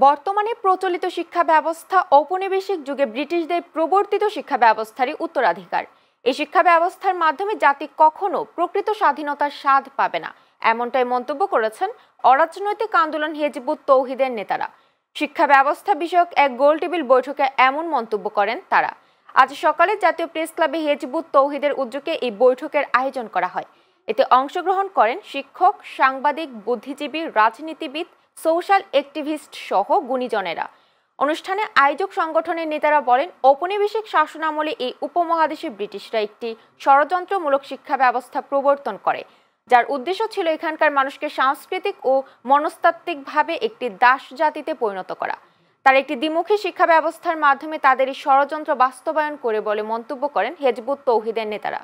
বর্তমানে প্রচলিত শিক্ষা ব্যবস্থা ঔপনিবেশিক যুগে ব্রিটিশদের প্রবর্তিত শিক্ষা ব্যবস্থারই উত্তরাধিকার। এই শিক্ষা ব্যবস্থার মাধ্যমে জাতি কখনো প্রকৃত স্বাধীনতার স্বাদ পাবে না, এমনটাই মন্তব্য করেছেন অরাজনৈতিক আন্দোলন হিজবুত তৌহিদের নেতারা। শিক্ষা ব্যবস্থা বিষয়ক এক গোলটেবিল বৈঠকে এমন মন্তব্য করেন তারা। আজ সকালে জাতীয় প্রেস ক্লাবে হিজবুত তৌহিদের উদ্যোগে এই বৈঠকের আয়োজন করা হয়। এতে অংশগ্রহণ করেন শিক্ষক, সাংবাদিক, বুদ্ধিজীবী, রাজনীতিবিদ, সোশ্যাল অ্যাক্টিভিস্ট সহ গুণীজনেরা। অনুষ্ঠানে আয়োজক সংগঠনের নেতারা বলেন, ঔপনিবেশিক শাসনামলে এই উপমহাদেশে ব্রিটিশরা একটি ষড়যন্ত্রমূলক শিক্ষা ব্যবস্থা প্রবর্তন করে, যার উদ্দেশ্য ছিল এখানকার মানুষকে সাংস্কৃতিক ও মনস্তাত্ত্বিকভাবে একটি দাস জাতিতে পরিণত করা। তার একটি দ্বিমুখী শিক্ষা ব্যবস্থার মাধ্যমে তাদের এই ষড়যন্ত্র বাস্তবায়ন করে বলে মন্তব্য করেন হিজবুত তৌহিদের নেতারা।